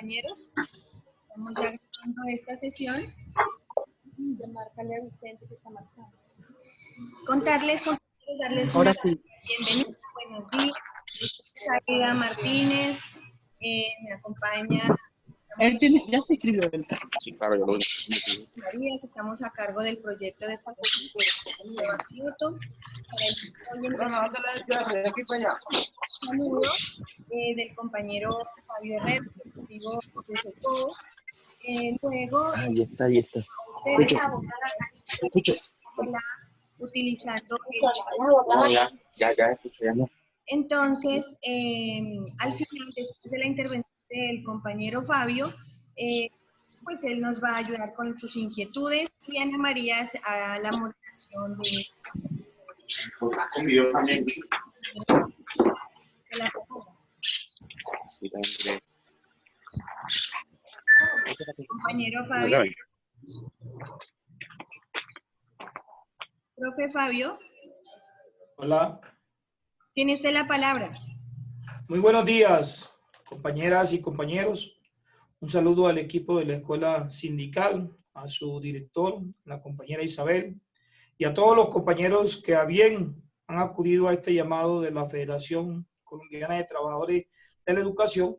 compañeros. Estamos ya grabando esta sesión. Márcale a Vicente que está marcando. Contarles, darles Ahora una sí. bienvenida, buenos días. Saida Martínez, me acompaña Él tiene, ya se escribió él. Sí, claro, yo lo vi. María, que estamos a cargo del proyecto de Kioto. Saludo del compañero Fabio Herrera, ejecutivo de SECO. Luego, Ahí está. Escucho. utilizando No, ya escucho, ya no. Entonces, al final, después de la intervención del compañero Fabio, pues él nos va a ayudar con sus inquietudes y Ana María a la moderación de la compañero Fabio. Profe Fabio, Hola, tiene usted la palabra. muy buenos días, compañeras y compañeros. Un saludo al equipo de la Escuela Sindical, a su director, la compañera Isabel, y a todos los compañeros que a bien han acudido a este llamado de la Federación Colombiana de Trabajadores de la Educación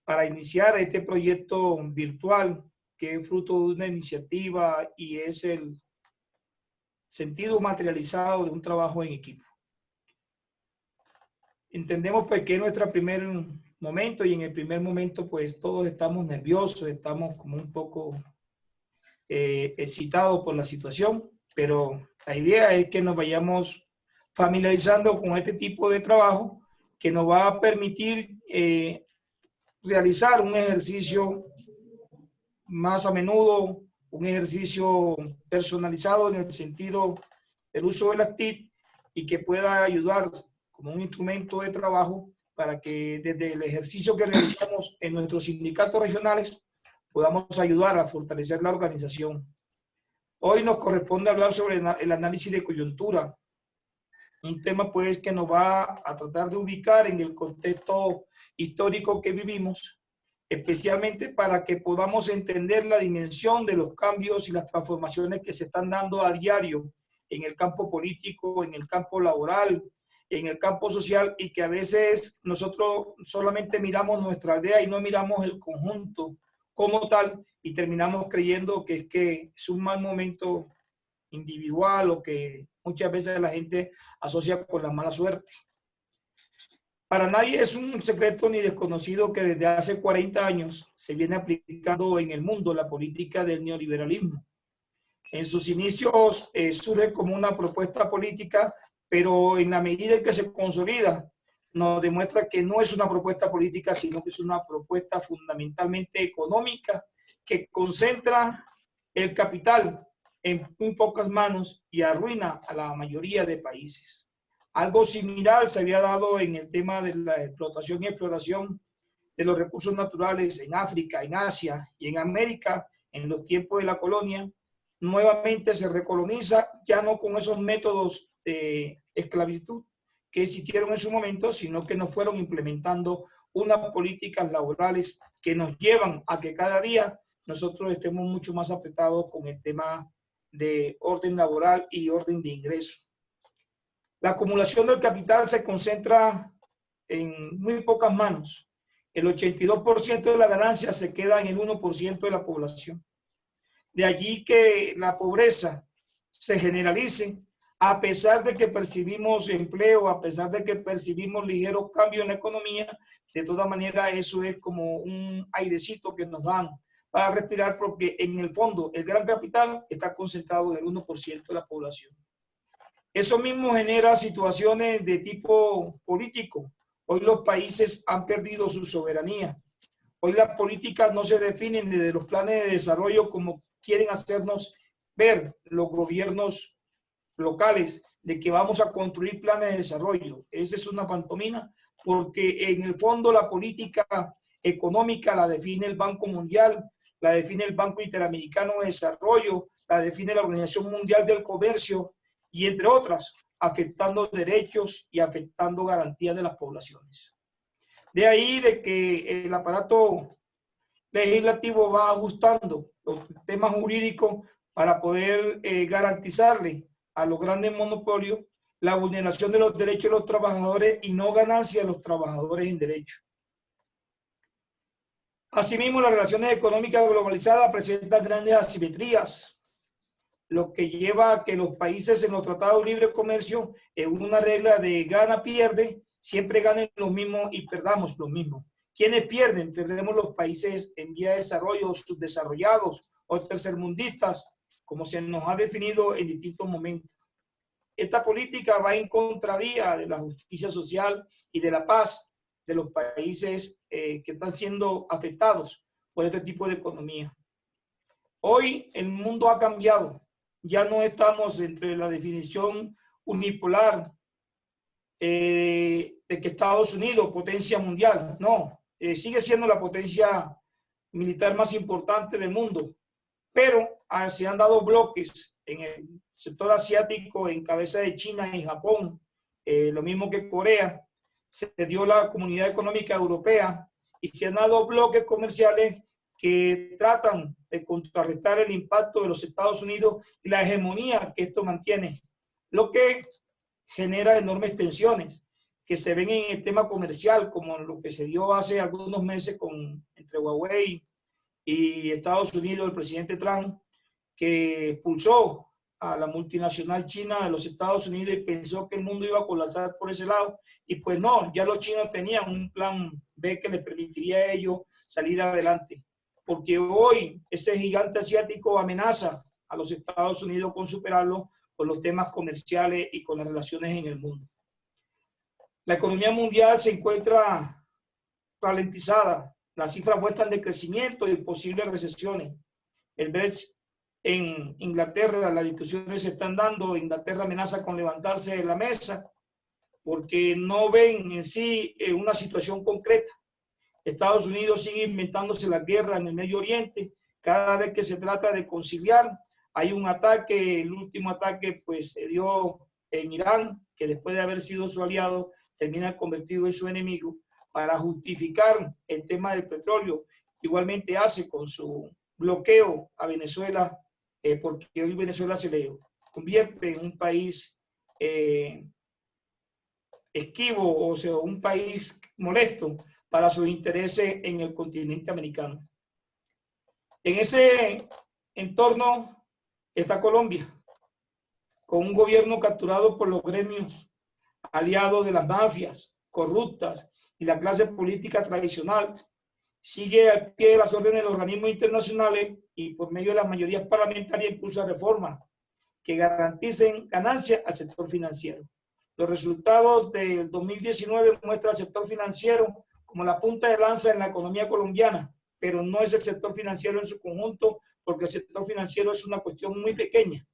para iniciar este proyecto virtual que es fruto de una iniciativa y es el sentido materializado de un trabajo en equipo. Entendemos pues que es nuestro primer momento y en el primer momento pues todos estamos nerviosos, estamos como un poco excitados por la situación, pero la idea es que nos vayamos familiarizando con este tipo de trabajo que nos va a permitir realizar un ejercicio más a menudo, un ejercicio personalizado en el sentido del uso de las TIC y que pueda ayudar como un instrumento de trabajo para que desde el ejercicio que realizamos en nuestros sindicatos regionales podamos ayudar a fortalecer la organización. Hoy nos corresponde hablar sobre el análisis de coyuntura, un tema pues que nos va a tratar de ubicar en el contexto histórico que vivimos, especialmente para que podamos entender la dimensión de los cambios y las transformaciones que se están dando a diario en el campo político, en el campo laboral, en el campo social, y que a veces nosotros solamente miramos nuestra aldea y no miramos el conjunto como tal y terminamos creyendo que es un mal momento individual o que muchas veces la gente asocia con la mala suerte. Para nadie es un secreto ni desconocido que desde hace 40 años se viene aplicando en el mundo la política del neoliberalismo. En sus inicios surge como una propuesta política, pero en la medida en que se consolida, nos demuestra que no es una propuesta política, sino que es una propuesta fundamentalmente económica que concentra el capital en muy pocas manos y arruina a la mayoría de países. Algo similar se había dado en el tema de la explotación y exploración de los recursos naturales en África, en Asia y en América en los tiempos de la colonia. Nuevamente se recoloniza, ya no con esos métodos de esclavitud que existieron en su momento, sino que nos fueron implementando unas políticas laborales que nos llevan a que cada día nosotros estemos mucho más apretados con el tema de orden laboral y orden de ingreso. La acumulación del capital se concentra en muy pocas manos. El 82% de la ganancia se queda en el 1% de la población. De allí que la pobreza se generalice, a pesar de que percibimos empleo, a pesar de que percibimos ligeros cambios en la economía, de todas maneras eso es como un airecito que nos dan para respirar, porque en el fondo el gran capital está concentrado en el 1% de la población. Eso mismo genera situaciones de tipo político. Hoy los países han perdido su soberanía. Hoy las políticas no se definen desde los planes de desarrollo como quieren hacernos ver los gobiernos locales, de que vamos a construir planes de desarrollo. Esa es una pantomima, porque en el fondo la política económica la define el Banco Mundial, la define el Banco Interamericano de Desarrollo, la define la Organización Mundial del Comercio, y entre otras, afectando derechos y afectando garantías de las poblaciones. De ahí de que el aparato legislativo va ajustando los temas jurídicos para poder garantizarle a los grandes monopolios la vulneración de los derechos de los trabajadores y no ganancia de los trabajadores en derecho. Asimismo, las relaciones económicas globalizadas presentan grandes asimetrías, lo que lleva a que los países en los tratados de libre comercio, en una regla de gana-pierde, siempre ganen los mismos y perdamos los mismos. ¿Quiénes pierden? Perdemos los países en vía de desarrollo, subdesarrollados o tercermundistas, como se nos ha definido en distintos momentos. Esta política va en contravía de la justicia social y de la paz de los países que están siendo afectados por este tipo de economía. Hoy el mundo ha cambiado. Ya no estamos entre la definición unipolar de que Estados Unidos, potencia mundial, no, sigue siendo la potencia militar más importante del mundo, pero se han dado bloques en el sector asiático en cabeza de China y Japón, lo mismo que Corea, se dio la Comunidad Económica Europea y se han dado bloques comerciales que tratan de contrarrestar el impacto de los Estados Unidos y la hegemonía que esto mantiene, lo que genera enormes tensiones que se ven en el tema comercial, como lo que se dio hace algunos meses entre Huawei y Estados Unidos, el presidente Trump, que expulsó a la multinacional china de los Estados Unidos y pensó que el mundo iba a colapsar por ese lado, y pues no, ya los chinos tenían un plan B que les permitiría a ellos salir adelante, porque hoy ese gigante asiático amenaza a los Estados Unidos con superarlo con los temas comerciales y con las relaciones en el mundo. La economía mundial se encuentra ralentizada, las cifras muestran de crecimiento y posibles recesiones. El Brexit en Inglaterra, las discusiones se están dando, Inglaterra amenaza con levantarse de la mesa porque no ven en sí una situación concreta. Estados Unidos sigue inventándose la guerra en el Medio Oriente, cada vez que se trata de conciliar, hay un ataque, el último ataque pues se dio en Irán, que después de haber sido su aliado, termina convertido en su enemigo, para justificar el tema del petróleo. Igualmente hace con su bloqueo a Venezuela, porque hoy Venezuela se le convierte en un país esquivo, o sea, un país molesto para sus intereses en el continente americano. En ese entorno está Colombia, con un gobierno capturado por los gremios, aliados de las mafias corruptas y la clase política tradicional. Sigue al pie de las órdenes de los organismos internacionales y por medio de las mayorías parlamentarias impulsa reformas que garanticen ganancias al sector financiero. Los resultados del 2019 muestran al sector financiero como la punta de lanza en la economía colombiana, pero no es el sector financiero en su conjunto, porque el sector financiero es una cuestión muy pequeña.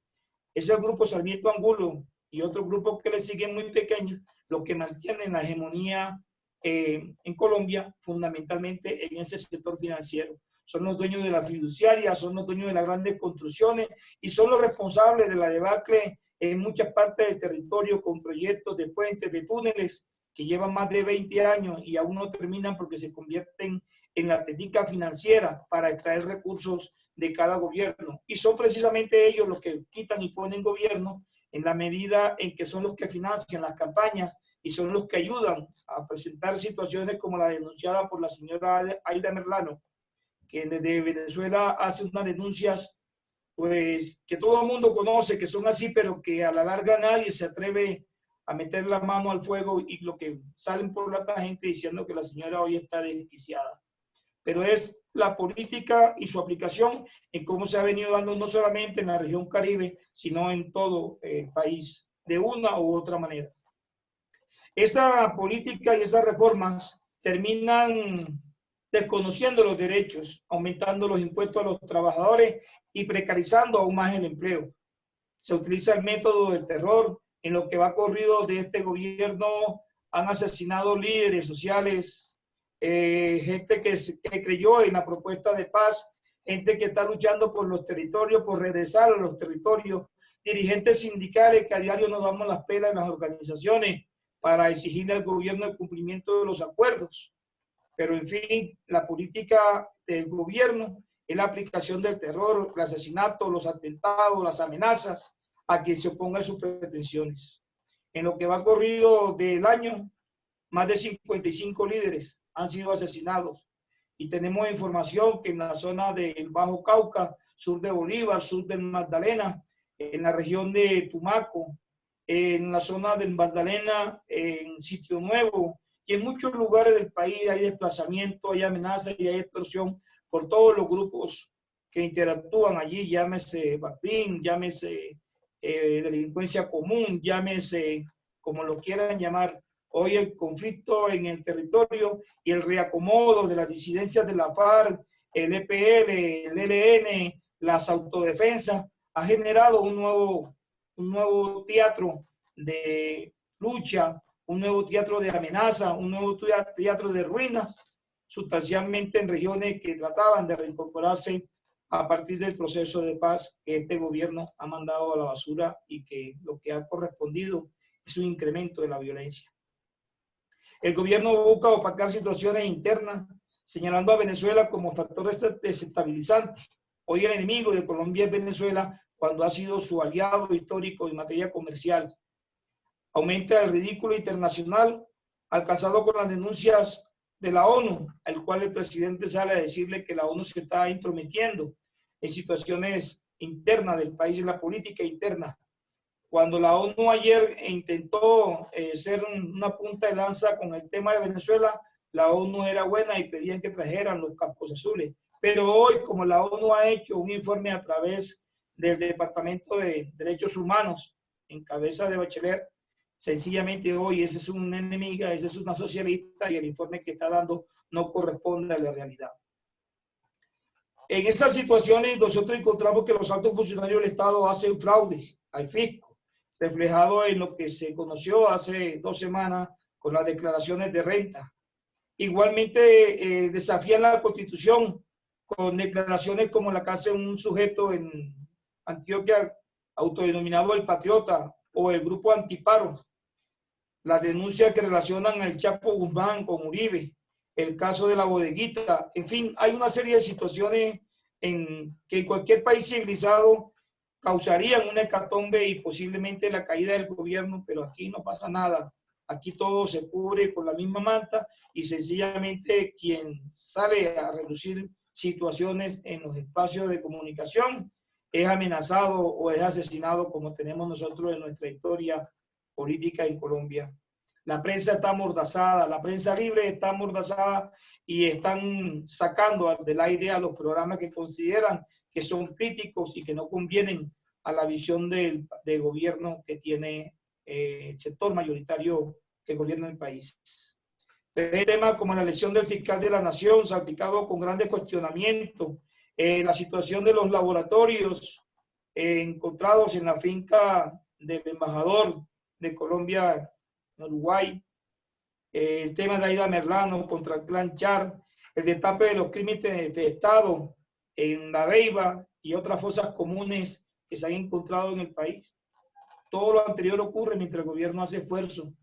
Es el grupo Sarmiento Angulo y otros grupos que le siguen muy pequeños, los que mantienen la hegemonía en Colombia, fundamentalmente en ese sector financiero. Son los dueños de la fiduciaria, son los dueños de las grandes construcciones y son los responsables de la debacle en muchas partes del territorio con proyectos de puentes, de túneles que llevan más de 20 años y aún no terminan porque se convierten en la técnica financiera para extraer recursos de cada gobierno. Y son precisamente ellos los que quitan y ponen gobierno en la medida en que son los que financian las campañas y son los que ayudan a presentar situaciones como la denunciada por la señora Aida Merlano, que desde Venezuela hace unas denuncias pues que todo el mundo conoce que son así, pero que a la larga nadie se atreve a meter la mano al fuego y lo que salen por la gente diciendo que la señora hoy está desquiciada. Pero es la política y su aplicación en cómo se ha venido dando no solamente en la región Caribe, sino en todo el país, de una u otra manera. Esa política y esas reformas terminan desconociendo los derechos, aumentando los impuestos a los trabajadores y precarizando aún más el empleo. Se utiliza el método del terror. En lo que va corrido de este gobierno han asesinado líderes sociales, gente que creyó en la propuesta de paz, gente que está luchando por los territorios, por regresar a los territorios, dirigentes sindicales que a diario nos damos las pelas en las organizaciones para exigirle al gobierno el cumplimiento de los acuerdos. Pero en fin, la política del gobierno es la aplicación del terror, el asesinato, los atentados, las amenazas a quien se oponga a sus pretensiones. En lo que va corrido del año, más de 55 líderes han sido asesinados. Y tenemos información que en la zona del Bajo Cauca, sur de Bolívar, sur del Magdalena, en la región de Tumaco, en la zona del Magdalena, en Sitio Nuevo, y en muchos lugares del país hay desplazamiento, hay amenazas y hay extorsión por todos los grupos que interactúan allí, llámese BACRIM, llámese delincuencia común, llámese como lo quieran llamar. Hoy el conflicto en el territorio y el reacomodo de las disidencias de la FARC, el EPL, el ELN, las autodefensas, ha generado un nuevo teatro de lucha, un nuevo teatro de amenaza, un nuevo teatro de ruinas, sustancialmente en regiones que trataban de reincorporarse a partir del proceso de paz que este gobierno ha mandado a la basura y que lo que ha correspondido es un incremento de la violencia. El gobierno busca opacar situaciones internas, señalando a Venezuela como factor desestabilizante. Hoy el enemigo de Colombia es Venezuela cuando ha sido su aliado histórico en materia comercial. Aumenta el ridículo internacional alcanzado con las denuncias de la ONU, al cual el presidente sale a decirle que la ONU se está intrometiendo en situaciones internas del país, en la política interna. Cuando la ONU ayer intentó ser una punta de lanza con el tema de Venezuela, la ONU era buena y pedían que trajeran los cascos azules. Pero hoy, como la ONU ha hecho un informe a través del Departamento de Derechos Humanos, en cabeza de Bachelet, sencillamente hoy esa es una enemiga, esa es una socialista y el informe que está dando no corresponde a la realidad. En esas situaciones nosotros encontramos que los altos funcionarios del Estado hacen fraude al fisco, reflejado en lo que se conoció hace 2 semanas con las declaraciones de renta. Igualmente desafían la Constitución con declaraciones como la que hace un sujeto en Antioquia autodenominado el Patriota o el Grupo Antiparo. Las denuncias que relacionan al Chapo Guzmán con Uribe, el caso de la bodeguita, en fin, hay una serie de situaciones que en cualquier país civilizado causarían una hecatombe y posiblemente la caída del gobierno, pero aquí no pasa nada. Aquí todo se cubre con la misma manta y sencillamente quien sale a reducir situaciones en los espacios de comunicación es amenazado o es asesinado, como tenemos nosotros en nuestra historia política en Colombia. La prensa está amordazada, la prensa libre está amordazada y están sacando del aire a los programas que consideran que son críticos y que no convienen a la visión del gobierno que tiene el sector mayoritario que gobierna el país. Temas como la elección del fiscal de la nación, salpicado con grandes cuestionamientos, la situación de los laboratorios encontrados en la finca del embajador de Colombia en Uruguay, el tema de Aida Merlano contra el clan Char, el destape de los crímenes de Estado en La Beiba y otras fosas comunes que se han encontrado en el país. Todo lo anterior ocurre mientras el gobierno hace esfuerzo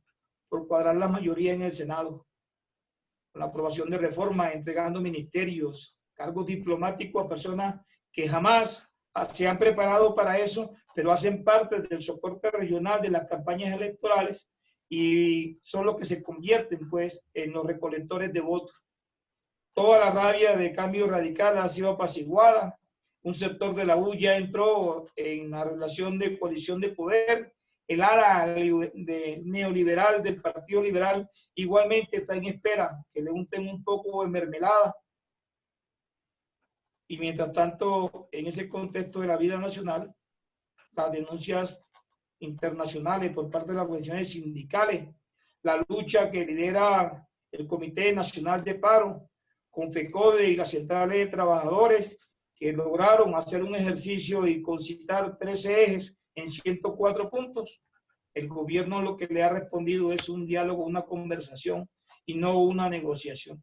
por cuadrar la mayoría en el Senado, con la aprobación de reformas, entregando ministerios, cargos diplomáticos a personas que jamás se han preparado para eso, pero hacen parte del soporte regional de las campañas electorales y son los que se convierten pues en los recolectores de votos. Toda la rabia de Cambio Radical ha sido apaciguada. Un sector de la U ya entró en la relación de coalición de poder. El ala neoliberal del Partido Liberal igualmente está en espera que le unten un poco de mermelada. Y mientras tanto, en ese contexto de la vida nacional, las denuncias internacionales por parte de las organizaciones sindicales, la lucha que lidera el Comité Nacional de Paro, con FECODE y las centrales de trabajadores, que lograron hacer un ejercicio y concitar 13 ejes en 104 puntos. El gobierno lo que le ha respondido es un diálogo, una conversación y no una negociación.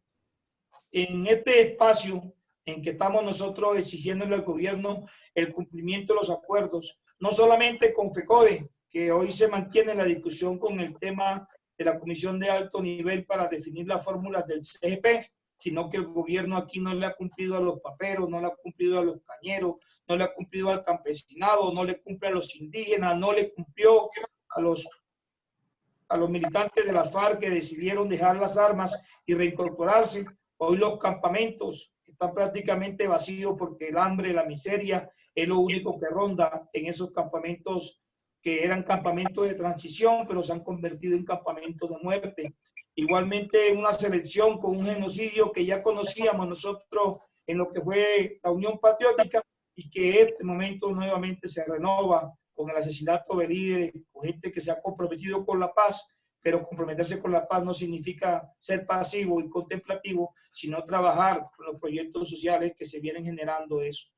En este espacio en que estamos nosotros exigiéndole al gobierno el cumplimiento de los acuerdos, no solamente con FECODE, que hoy se mantiene la discusión con el tema de la Comisión de Alto Nivel para definir las fórmulas del CGP, sino que el gobierno aquí no le ha cumplido a los paperos, no le ha cumplido a los cañeros, no le ha cumplido al campesinado, no le cumple a los indígenas, no le cumplió a los militantes de la FARC que decidieron dejar las armas y reincorporarse. Hoy los campamentos están prácticamente vacíos porque el hambre, la miseria es lo único que ronda en esos campamentos que eran campamentos de transición, pero se han convertido en campamentos de muerte. Igualmente una selección con un genocidio que ya conocíamos nosotros en lo que fue la Unión Patriótica y que en este momento nuevamente se renova con el asesinato de líderes, con gente que se ha comprometido con la paz, pero comprometerse con la paz no significa ser pasivo y contemplativo, sino trabajar con los proyectos sociales que se vienen generando eso.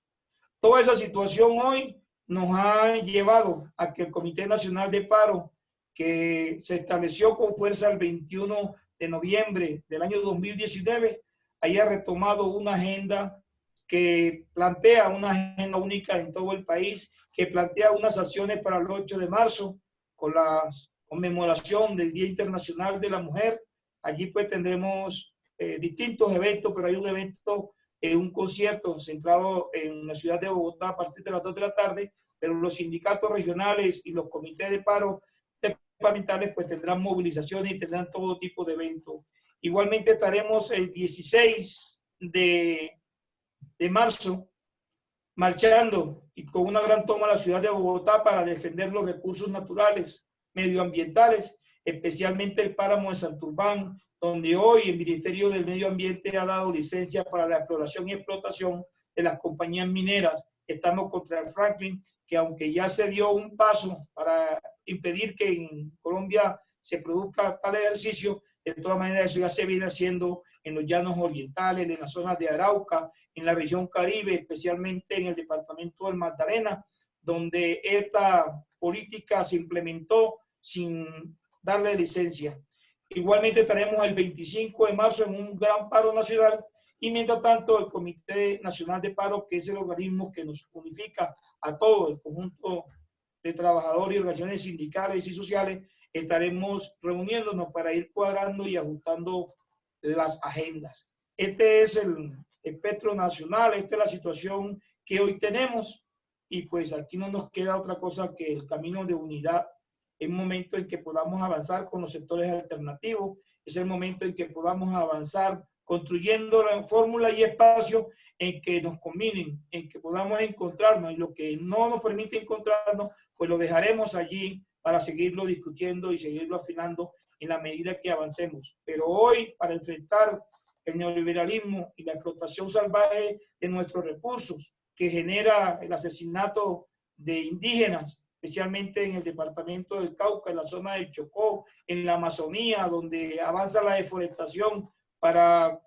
Toda esa situación hoy nos ha llevado a que el Comité Nacional de Paro, que se estableció con fuerza el 21 de noviembre del año 2019, haya retomado una agenda que plantea una agenda única en todo el país, que plantea unas acciones para el 8 de marzo, con la conmemoración del Día Internacional de la Mujer. Allí pues tendremos distintos eventos, pero hay un evento, un concierto centrado en la ciudad de Bogotá a partir de las 2 de la tarde, pero los sindicatos regionales y los comités de paro departamentales pues tendrán movilizaciones y tendrán todo tipo de eventos. Igualmente estaremos el 16 de marzo marchando y con una gran toma a la ciudad de Bogotá para defender los recursos naturales, medioambientales, especialmente el páramo de Santurbán, donde hoy el Ministerio del Medio Ambiente ha dado licencia para la exploración y explotación de las compañías mineras. Estamos contra el fracking, que aunque ya se dio un paso para impedir que en Colombia se produzca tal ejercicio, de todas maneras eso ya se viene haciendo en los llanos orientales, en las zonas de Arauca, en la región Caribe, especialmente en el departamento del Magdalena, donde esta política se implementó sin darle licencia. Igualmente estaremos el 25 de marzo en un gran paro nacional y mientras tanto el Comité Nacional de Paro, que es el organismo que nos unifica a todo el conjunto de trabajadores y organizaciones sindicales y sociales, estaremos reuniéndonos para ir cuadrando y ajustando las agendas. Este es el espectro nacional, esta es la situación que hoy tenemos y pues aquí no nos queda otra cosa que el camino de unidad. Es el momento en que podamos avanzar con los sectores alternativos, es el momento en que podamos avanzar construyendo la fórmula y espacio en que nos combinen, en que podamos encontrarnos y lo que no nos permite encontrarnos, pues lo dejaremos allí para seguirlo discutiendo y seguirlo afinando en la medida que avancemos. Pero hoy, para enfrentar el neoliberalismo y la explotación salvaje de nuestros recursos que genera el asesinato de indígenas, especialmente en el departamento del Cauca, en la zona del Chocó, en la Amazonía, donde avanza la deforestación para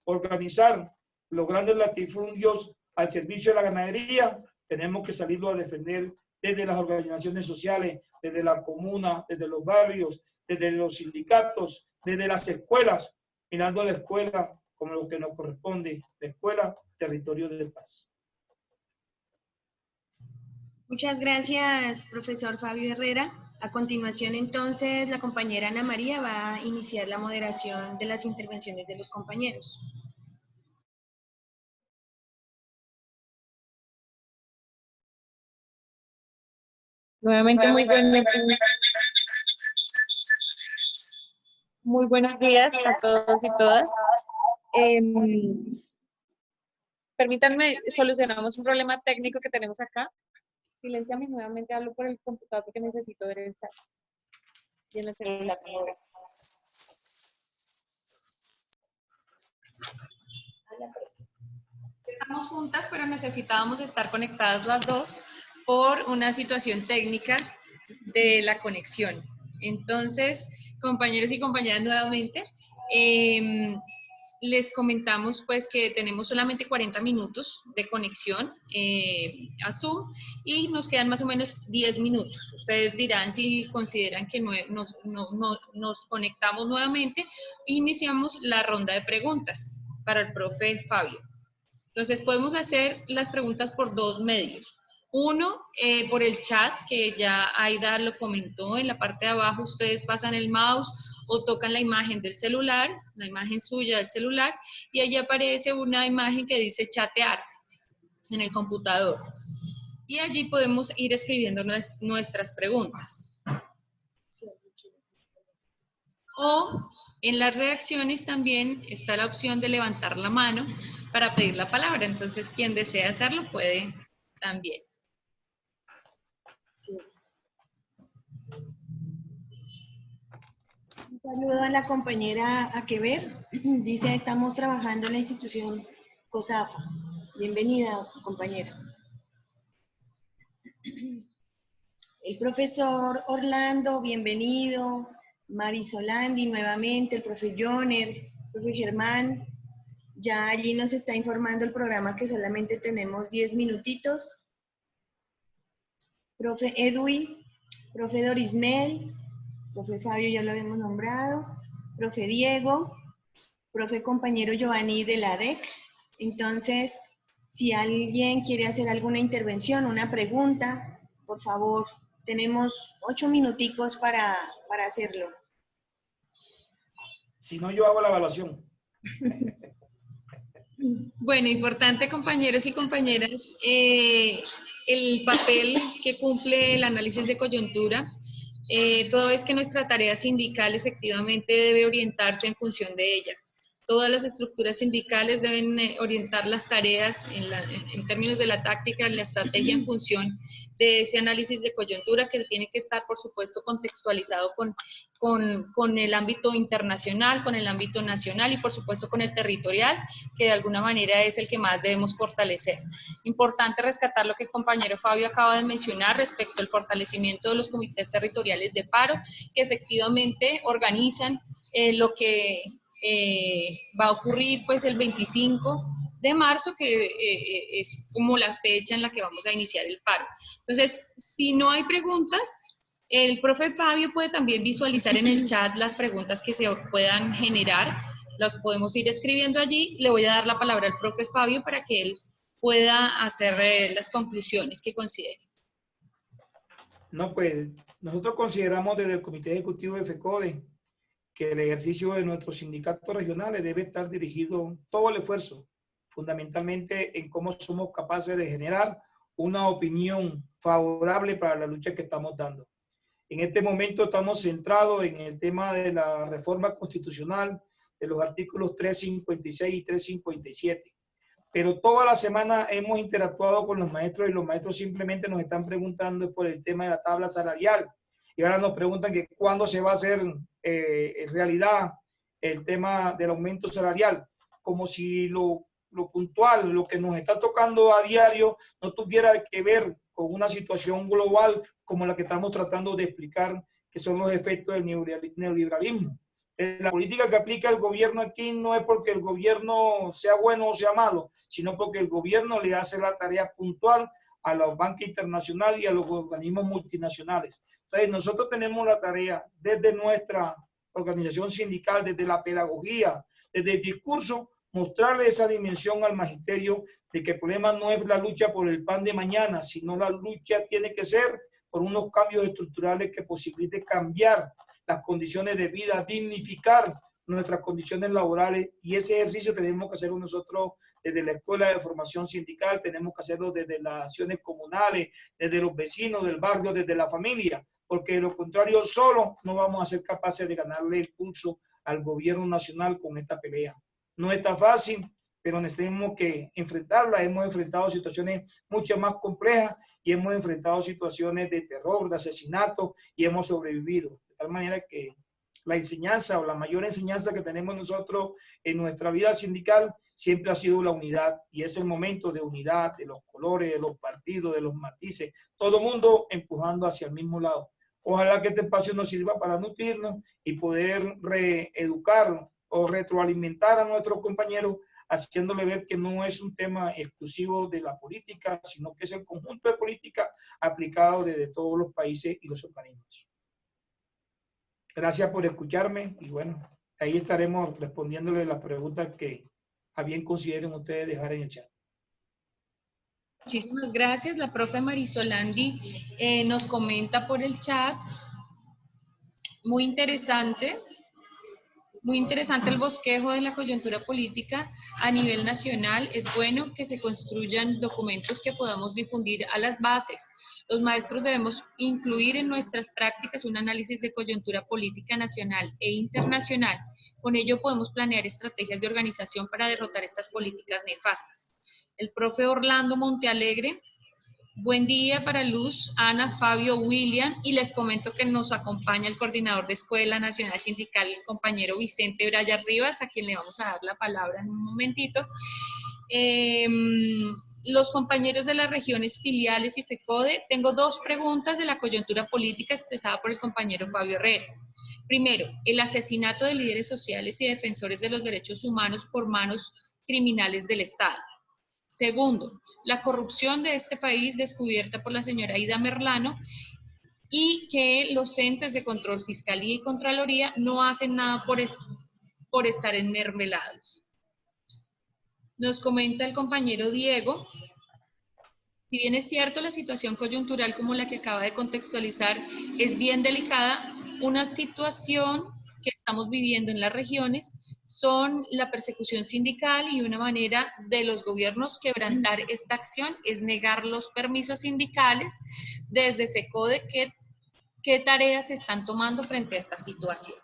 organizar los grandes latifundios al servicio de la ganadería, tenemos que salirlo a defender desde las organizaciones sociales, desde la comuna, desde los barrios, desde los sindicatos, desde las escuelas, mirando a la escuela como lo que nos corresponde, la escuela, territorio de paz. Muchas gracias, profesor Fabio Herrera. A continuación, entonces, la compañera Ana María va a iniciar la moderación de las intervenciones de los compañeros. Nuevamente muy buenos días a todos y todas. Permítanme, solucionamos un problema técnico que tenemos acá. Silénciame nuevamente, hablo por el computador porque necesito ver el chat. Y en el celular. Estamos juntas, pero necesitábamos estar conectadas las dos por una situación técnica de la conexión. Entonces, compañeros y compañeras, nuevamente, les comentamos pues que tenemos solamente 40 minutos de conexión a Zoom y nos quedan más o menos 10 minutos. Ustedes dirán si consideran que nos conectamos nuevamente e iniciamos la ronda de preguntas para el profe Fabio. Entonces podemos hacer las preguntas por dos medios. Uno, por el chat, que ya Aida lo comentó, en la parte de abajo ustedes pasan el mouse o tocan la imagen del celular, la imagen suya del celular, y allí aparece una imagen que dice chatear en el computador. Y allí podemos ir escribiendo nuestras preguntas. O en las reacciones también está la opción de levantar la mano para pedir la palabra. Entonces, quien desea hacerlo puede también. Un saludo a la compañera Aquever. Dice, estamos trabajando en la institución COSAFA. Bienvenida, compañera. El profesor Orlando, bienvenido. Marisolandi, nuevamente. El profe Joner, profe Germán. Ya allí nos está informando el programa que solamente tenemos 10 minutitos. Profe Edwi, profe Dorismel, profe Fabio ya lo habíamos nombrado, profe Diego, profe compañero Giovanni de la DEC. Entonces, si alguien quiere hacer alguna intervención, una pregunta, por favor, tenemos 8 minuticos para hacerlo. Si no, yo hago la evaluación. Bueno, importante, compañeros y compañeras, el papel que cumple el análisis de coyuntura, todo es que nuestra tarea sindical efectivamente debe orientarse en función de ella. Todas las estructuras sindicales deben orientar las tareas en términos de la táctica, en la estrategia en función de ese análisis de coyuntura que tiene que estar, por supuesto, contextualizado con el ámbito internacional, con el ámbito nacional y, por supuesto, con el territorial, que de alguna manera es el que más debemos fortalecer. Importante rescatar lo que el compañero Fabio acaba de mencionar respecto al fortalecimiento de los comités territoriales de paro, que efectivamente organizan lo que va a ocurrir pues el 25 de marzo, que es como la fecha en la que vamos a iniciar el paro. Entonces, si no hay preguntas, el profe Fabio puede también visualizar en el chat las preguntas que se puedan generar, las podemos ir escribiendo allí. Le voy a dar la palabra al profe Fabio para que él pueda hacer las conclusiones que considere. No, pues nosotros consideramos desde el Comité Ejecutivo de FECODE que el ejercicio de nuestros sindicatos regionales debe estar dirigido todo el esfuerzo, fundamentalmente en cómo somos capaces de generar una opinión favorable para la lucha que estamos dando. En este momento estamos centrados en el tema de la reforma constitucional de los artículos 356 y 357. Pero toda la semana hemos interactuado con los maestros y los maestros simplemente nos están preguntando por el tema de la tabla salarial. Y ahora nos preguntan que cuándo se va a hacer en realidad el tema del aumento salarial, como si lo puntual, lo que nos está tocando a diario, no tuviera que ver con una situación global como la que estamos tratando de explicar, que son los efectos del neoliberalismo. La política que aplica el gobierno aquí no es porque el gobierno sea bueno o sea malo, sino porque el gobierno le hace la tarea puntual a la banca internacional y a los organismos multinacionales. Entonces, nosotros tenemos la tarea desde nuestra organización sindical, desde la pedagogía, desde el discurso, mostrarle esa dimensión al magisterio de que el problema no es la lucha por el pan de mañana, sino la lucha tiene que ser por unos cambios estructurales que posibiliten cambiar las condiciones de vida, dignificar nuestras condiciones laborales, y ese ejercicio tenemos que hacerlo nosotros desde la Escuela de Formación Sindical, tenemos que hacerlo desde las acciones comunales, desde los vecinos del barrio, desde la familia, porque de lo contrario solo no vamos a ser capaces de ganarle el pulso al gobierno nacional con esta pelea. No está fácil, pero tenemos que enfrentarla. Hemos enfrentado situaciones mucho más complejas y hemos enfrentado situaciones de terror, de asesinato, y hemos sobrevivido. De tal manera que la enseñanza o la mayor enseñanza que tenemos nosotros en nuestra vida sindical siempre ha sido la unidad, y es el momento de unidad, de los colores, de los partidos, de los matices, todo el mundo empujando hacia el mismo lado. Ojalá que este espacio nos sirva para nutrirnos y poder reeducar o retroalimentar a nuestros compañeros, haciéndole ver que no es un tema exclusivo de la política, sino que es el conjunto de política aplicado desde todos los países y los organismos. Gracias por escucharme y bueno, ahí estaremos respondiéndole las preguntas que a bien consideren ustedes dejar en el chat. Muchísimas gracias. La profe Marisolandi nos comenta por el chat. Muy interesante Muy interesante el bosquejo de la coyuntura política a nivel nacional. Es bueno que se construyan documentos que podamos difundir a las bases. Los maestros debemos incluir en nuestras prácticas un análisis de coyuntura política nacional e internacional. Con ello podemos planear estrategias de organización para derrotar estas políticas nefastas. El profe Orlando Montealegre. Buen día para Luz, Ana, Fabio, William, y les comento que nos acompaña el coordinador de Escuela Nacional Sindical, el compañero Vicente Braya Rivas, a quien le vamos a dar la palabra en un momentito. Los compañeros de las regiones filiales y FECODE, tengo dos preguntas de la coyuntura política expresada por el compañero Fabio Herrera. Primero, el asesinato de líderes sociales y defensores de los derechos humanos por manos criminales del Estado. Segundo, la corrupción de este país descubierta por la señora Ida Merlano y que los entes de control, fiscalía y contraloría no hacen nada por estar enmermelados. Nos comenta el compañero Diego, si bien es cierto la situación coyuntural como la que acaba de contextualizar es bien delicada, una situación que estamos viviendo en las regiones son la persecución sindical y una manera de los gobiernos quebrantar esta acción es negar los permisos sindicales. Desde FECODE, ¿qué tareas se están tomando frente a esta situación?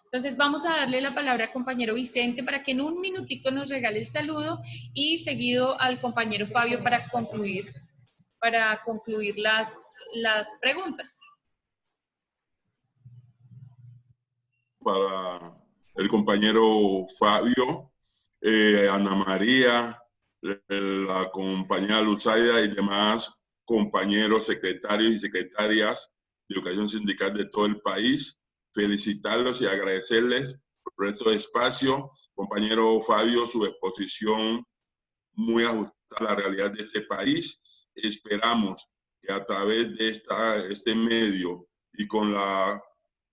Entonces vamos a darle la palabra al compañero Vicente para que en un minutico nos regale el saludo y seguido al compañero Fabio para concluir las preguntas. Para el compañero Fabio, Ana María, la compañera Luzaida y demás compañeros, secretarios y secretarias de educación sindical de todo el país, felicitarlos y agradecerles por este espacio. Compañero Fabio, su exposición muy ajustada a la realidad de este país. Esperamos que a través de este medio y con la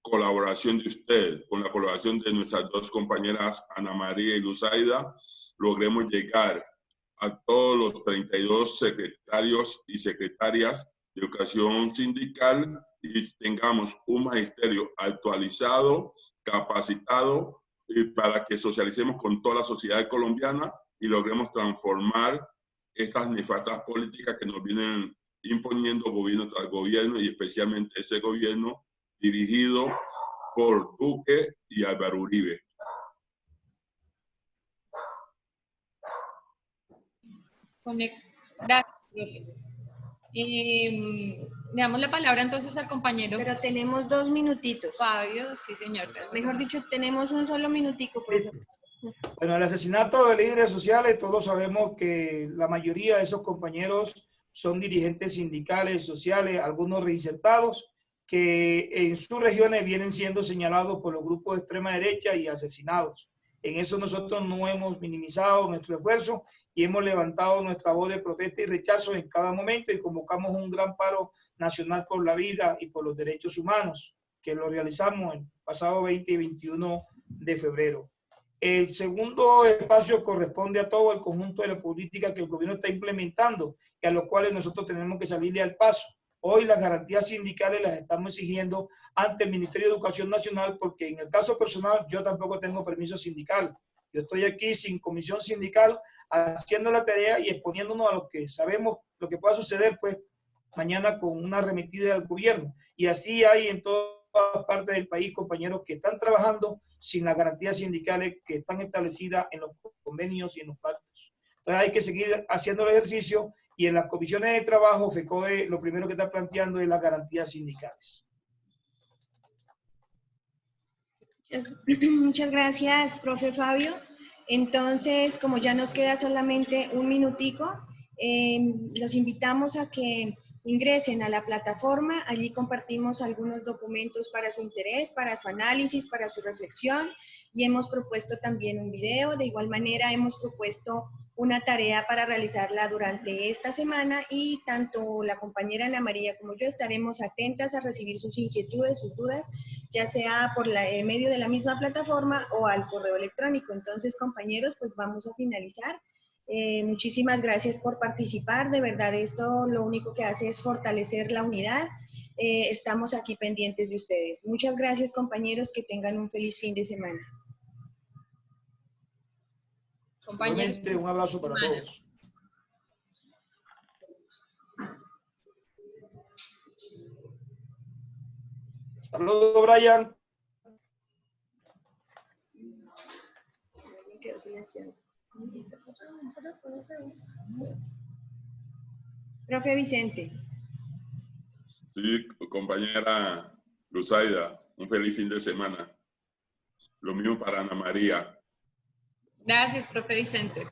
colaboración de usted, con la colaboración de nuestras dos compañeras Ana María y Luzaida, logremos llegar a todos los 32 secretarios y secretarias de educación sindical y tengamos un magisterio actualizado, capacitado, para que socialicemos con toda la sociedad colombiana y logremos transformar estas nefastas políticas que nos vienen imponiendo gobierno tras gobierno y especialmente ese gobierno dirigido por Duque y Álvaro Uribe. Gracias, profe. Le damos la palabra entonces al compañero. Pero tenemos 2 minutitos. Fabio, sí señor. Mejor dicho, tenemos un solo minutico, profesor. Bueno, el asesinato de líderes sociales, todos sabemos que la mayoría de esos compañeros son dirigentes sindicales, sociales, algunos reinsertados, que en sus regiones vienen siendo señalados por los grupos de extrema derecha y asesinados. En eso nosotros no hemos minimizado nuestro esfuerzo y hemos levantado nuestra voz de protesta y rechazo en cada momento y convocamos un gran paro nacional por la vida y por los derechos humanos, que lo realizamos el pasado 20 y 21 de febrero. El segundo espacio corresponde a todo el conjunto de la política que el gobierno está implementando y a los cuales nosotros tenemos que salirle al paso. Hoy las garantías sindicales las estamos exigiendo ante el Ministerio de Educación Nacional porque en el caso personal yo tampoco tengo permiso sindical. Yo estoy aquí sin comisión sindical haciendo la tarea y exponiéndonos a lo que sabemos, lo que pueda suceder pues mañana con una arremetida del gobierno. Y así hay en todas partes del país compañeros que están trabajando sin las garantías sindicales que están establecidas en los convenios y en los pactos. Entonces hay que seguir haciendo el ejercicio y en las comisiones de trabajo FECODE lo primero que está planteando es las garantías sindicales. Muchas gracias, profe Fabio. Entonces, como ya nos queda solamente un minutico, los invitamos a que ingresen a la plataforma. Allí compartimos algunos documentos para su interés, para su análisis, para su reflexión y hemos propuesto también un video. De igual manera, hemos propuesto una tarea para realizarla durante esta semana y tanto la compañera Ana María como yo estaremos atentas a recibir sus inquietudes, sus dudas, ya sea por medio de la misma plataforma o al correo electrónico. Entonces, compañeros, pues vamos a finalizar. Muchísimas gracias por participar. De verdad, esto lo único que hace es fortalecer la unidad. Estamos aquí pendientes de ustedes. Muchas gracias, compañeros. Que tengan un feliz fin de semana. Compañeros. Igualmente, un abrazo para todos. Saludos, Brian. Quedó silenciado. Profe Vicente. Sí, compañera Luzaida, un feliz fin de semana. Lo mismo para Ana María. Gracias, profe Vicente.